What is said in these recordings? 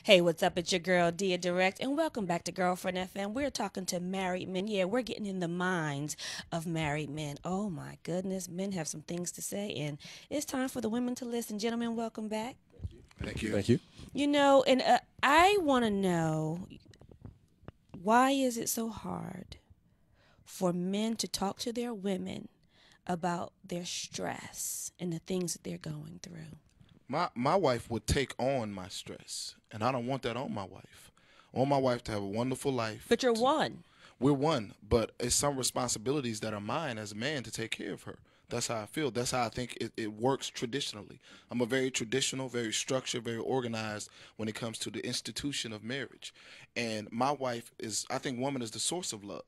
Hey, what's up? It's your girl, Deya Direct, and welcome back to Girlfriend FM. We're talking to married men. Yeah, we're getting in the minds of married men. Oh my goodness, men have some things to say, and it's time for the women to listen. Gentlemen, welcome back. Thank you. Thank you. I want to know, why is it so hard for men to talk to their women about their stress and the things that they're going through? My wife would take on my stress, and I don't want that on my wife. I want my wife to have a wonderful life. But you're one. We're one, but it's some responsibilities that are mine as a man to take care of her. That's how I feel. That's how I think it works traditionally. I'm a very traditional, very structured, very organized when it comes to the institution of marriage. And my wife is, I think woman is the source of love.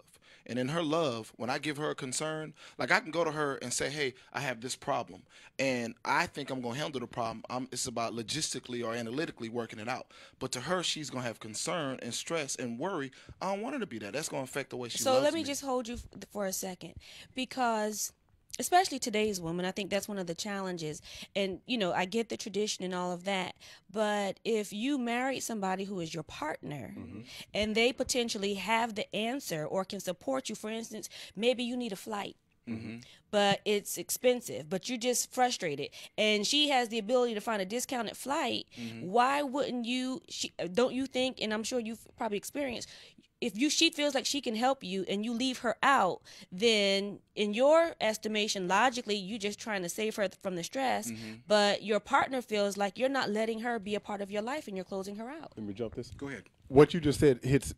And in her love, when I give her a concern, like I can go to her and say, hey, I have this problem. And I think I'm going to handle the problem. It's about logistically or analytically working it out. But to her, she's going to have concern and stress and worry. I don't want her to be that. That's going to affect the way she So loves let me me. just hold you for a second, because especially today's woman, I think that's one of the challenges. And I get the tradition and all of that, but if you married somebody who is your partner, and they potentially have the answer or can support you, for instance, maybe you need a flight. But it's expensive, but you're just frustrated, and she has the ability to find a discounted flight. Why wouldn't you? Don't you think? And I'm sure you've probably experienced, if she feels like she can help you and you leave her out, then in your estimation, logically, you're just trying to save her from the stress. But your partner feels like you're not letting her be a part of your life and you're closing her out. Let me jump this. Go ahead. What you just said hits.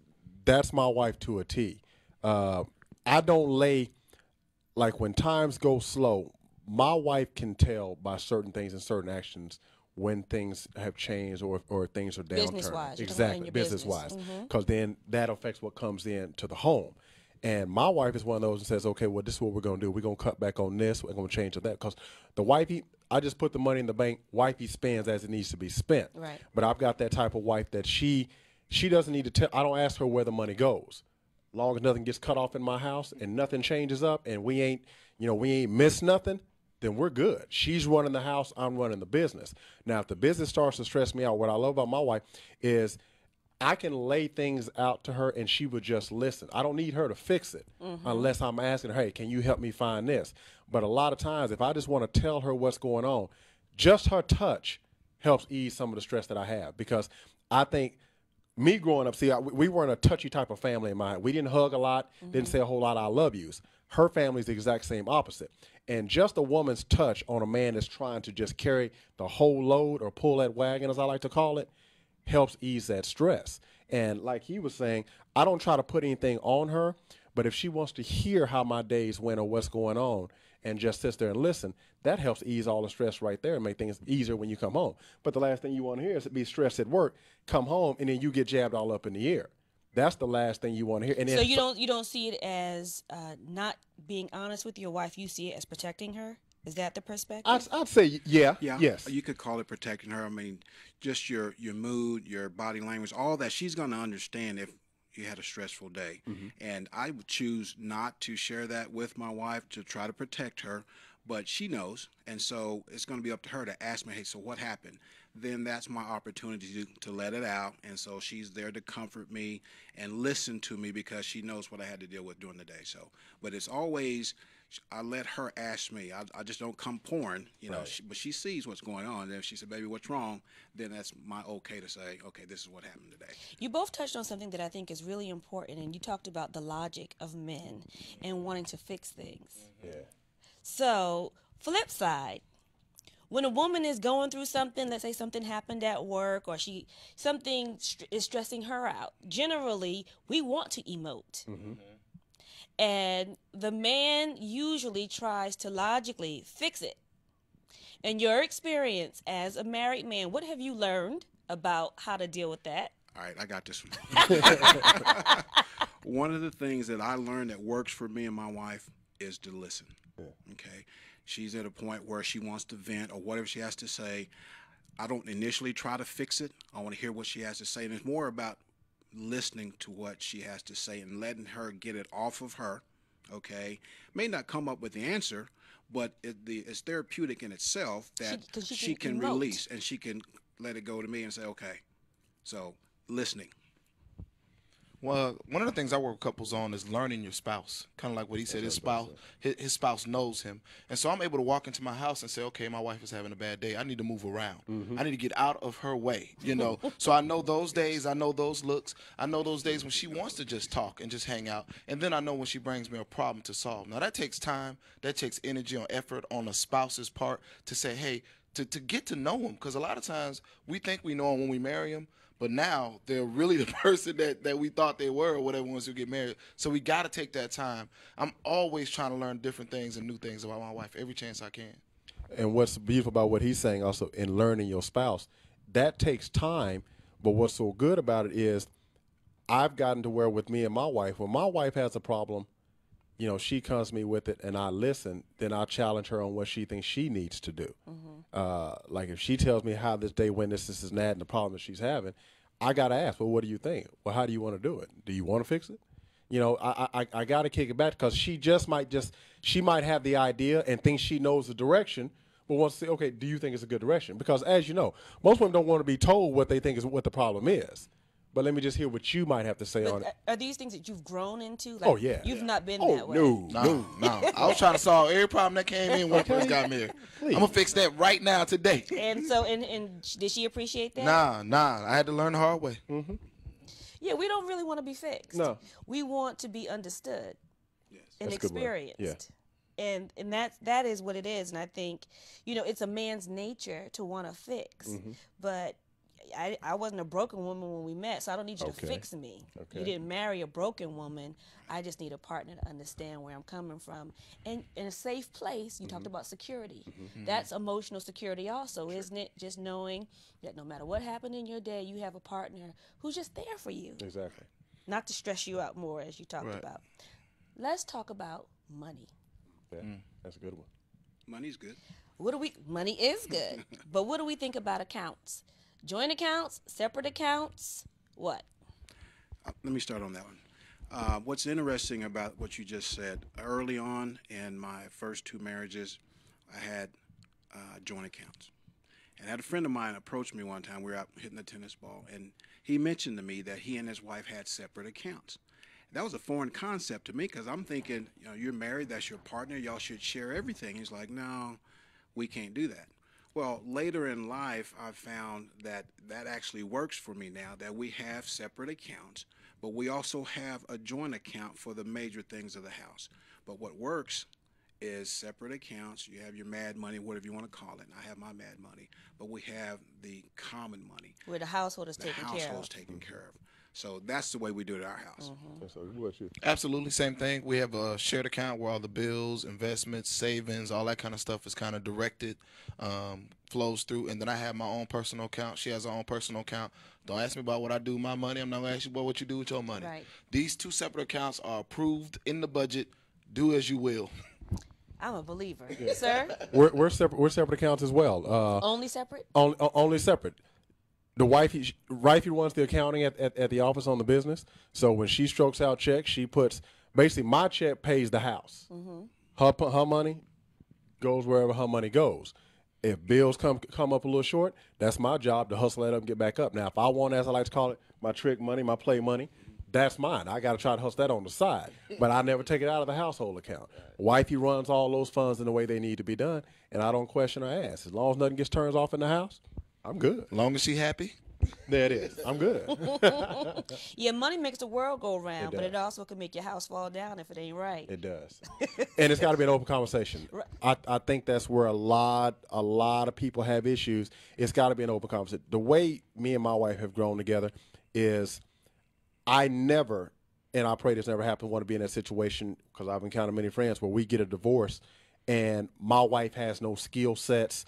That's my wife to a T. I don't lay, like when times go slow. My wife can tell by certain things and certain actions when things have changed or things are downturning. Business-wise, you're talking about in Exactly, your business business. wise, because then that affects what comes in to the home. And my wife is one of those that says, okay, well, this is what we're going to do. We're going to cut back on this. We're going to change to that. Because the wifey, I just put the money in the bank. Wifey spends as it needs to be spent. Right. But I've got that type of wife that she doesn't need to tell. I don't ask her where the money goes. Long as nothing gets cut off in my house and nothing changes up and we ain't missed nothing, then we're good. She's running the house, I'm running the business. Now, if the business starts to stress me out, what I love about my wife is I can lay things out to her and she would just listen. I don't need her to fix it unless I'm asking her, hey, can you help me find this? But a lot of times, if I just want to tell her what's going on, just her touch helps ease some of the stress that I have. Because I think me growing up, we weren't a touchy type of family in mine. We didn't hug a lot, didn't say a whole lot of I love yous. Her family's the exact same opposite. And just a woman's touch on a man that's trying to just carry the whole load or pull that wagon, as I like to call it, helps ease that stress. And like he was saying, I don't try to put anything on her, but if she wants to hear how my days went or what's going on and just sits there and listen, that helps ease all the stress right there and make things easier when you come home. But the last thing you want to hear is to be stressed at work, come home, and then you get jabbed all up in the ear. That's the last thing you want to hear. And then, So you don't see it as not being honest with your wife. You see it as protecting her. Is that the perspective? I'd say yeah, Yeah, yes. you could call it protecting her. I mean, just your mood, your body language, all that. She's going to understand if you had a stressful day. And I would choose not to share that with my wife to try to protect her, but she knows. And so it's going to be up to her to ask me, hey, so what happened? Then that's my opportunity to let it out. And so she's there to comfort me and listen to me because she knows what I had to deal with during the day. So, but it's always, I let her ask me. I just don't come pouring, Right. but she sees what's going on. And if she said, baby, what's wrong? Then that's my okay to say, okay, this is what happened today. You both touched on something that I think is really important, and you talked about the logic of men and wanting to fix things. Yeah. So, flip side, when a woman is going through something, let's say something happened at work or something is stressing her out, generally we want to emote. And the man usually tries to logically fix it. In your experience as a married man, what have you learned about how to deal with that? All right, I got this one. One of the things that I learned that works for me and my wife is to listen. Okay. She's at a point where she wants to vent or whatever she has to say. I don't initially try to fix it. I want to hear what she has to say. And it's more about listening to what she has to say and letting her get it off of her. Okay. May not come up with the answer, but it's therapeutic in itself that She she can emote. release and she can let it go to me and say, okay, So listening. Well, one of the things I work with couples on is learning your spouse. Kind of like what he said, That's what I was about his spouse knows him, and so I'm able to walk into my house and say, okay, my wife is having a bad day. I need to move around. I need to get out of her way. So I know those days. I know those looks. I know those days when she wants to just talk and just hang out, and then I know when she brings me a problem to solve. Now that takes time. That takes energy and effort on a spouse's part to say, hey, to get to know him, because a lot of times we think we know him when we marry him. But now they're really the person that we thought they were, or whatever, once we get married. So we got to take that time. I'm always trying to learn different things and new things about my wife every chance I can. And what's beautiful about what he's saying also in learning your spouse, that takes time. But what's so good about it is I've gotten to where with me and my wife, when my wife has a problem, she comes to me with it and I listen, then I challenge her on what she thinks she needs to do. Like if she tells me how this day went, this and that, and the problem that she's having, I got to ask, well, what do you think? Well, how do you want to do it? Do you want to fix it? I got to kick it back because she might have the idea and think she knows the direction, but wants to say, okay, do you think it's a good direction? Because as you know, most women don't want to be told what they think is what the problem is. But let me just hear what you might have to say on it. Are these things that you've grown into? Like, Oh, yeah. You've not been Oh, that way. no. No. I was trying to solve every problem that came in when I first got married. I'm going to fix that right now today. And so, and did she appreciate that? Nah. I had to learn the hard way. Yeah, we don't really want to be fixed. No. We want to be understood and That's a good word. experienced. And that is what it is. And I think, it's a man's nature to want to fix. But I wasn't a broken woman when we met, so I don't need you to fix me. Okay. You didn't marry a broken woman. I just need a partner to understand where I'm coming from. And in a safe place, you talked about security. That's emotional security also, isn't it? Just knowing that no matter what happened in your day, you have a partner who's just there for you. Exactly. Not to stress you out more, as you talked about. Let's talk about money. Yeah, that's a good one. Money's good. Money is good, but what do we think about accounts? Joint accounts, separate accounts, what? Let me start on that one. What's interesting about what you just said, early on in my first two marriages, I had joint accounts. And I had a friend of mine approach me one time. We were out hitting the tennis ball, and he mentioned to me that he and his wife had separate accounts. That was a foreign concept to me because I'm thinking, you're married, that's your partner, y'all should share everything. He's like, no, we can't do that. Well, later in life, I've found that actually works for me now, that we have separate accounts, but we also have a joint account for the major things of the house. But what works is separate accounts. You have your mad money, whatever you want to call it. I have my mad money, but we have the common money. Where the household is The taken care of. household's taken care of. So that's the way we do it at our house. So what about you? Absolutely, same thing. We have a shared account where all the bills, investments, savings, all that kind of stuff is kind of directed, flows through. And then I have my own personal account. She has her own personal account. Don't ask me about what I do with my money. I'm not going to ask you about what you do with your money. Right. These two separate accounts are approved in the budget. Do as you will. I'm a believer. Sir? We're separate. We're separate accounts as well. Only separate? Only separate. The wifey runs the accounting at the office on the business. So when she strokes out checks, she puts basically my check pays the house. Her money goes wherever her money goes. If bills come up a little short, that's my job to hustle that up and get back up. Now, if I want, as I like to call it, my trick money, my play money, that's mine. I got to try to hustle that on the side. But I never take it out of the household account. Wifey runs all those funds in the way they need to be done, and I don't question her ass. As long as nothing gets turned off in the house, I'm good. As long as she happy. There it is. I'm good. Yeah, money makes the world go round, but it also can make your house fall down if it ain't right. It does. And it's got to be an open conversation. I think that's where a lot of people have issues. It's got to be an open conversation. The way me and my wife have grown together is I never, and I pray this never happens, want to be in that situation because I've encountered many friends where we get a divorce and my wife has no skill sets.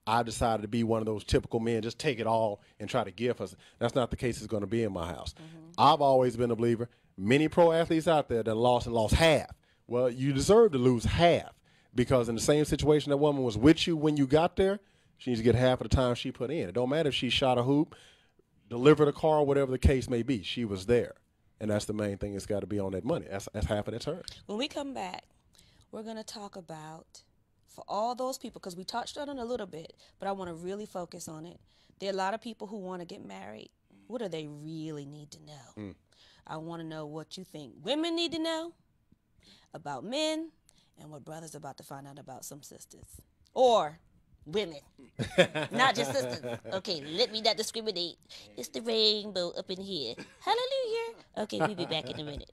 I decided to be one of those typical men, just take it all and try to give us. That's not the case it's going to be in my house. I've always been a believer. Many pro athletes out there that lost half. Well, you deserve to lose half because in the same situation that woman was with you when you got there, she needs to get half of the time she put in. It don't matter if she shot a hoop, delivered a car, whatever the case may be. She was there. And that's the main thing. It's got to be on that money. That's half of that turn. When we come back, we're going to talk about, for all those people, because we touched on it a little bit, but I want to really focus on it. There are a lot of people who want to get married, What do they really need to know? I want to know what you think women need to know about men and what brothers are about to find out about some sisters. Or women. Not just sisters. Okay, let me not discriminate. It's the rainbow up in here. Hallelujah. Okay, we'll be back in a minute.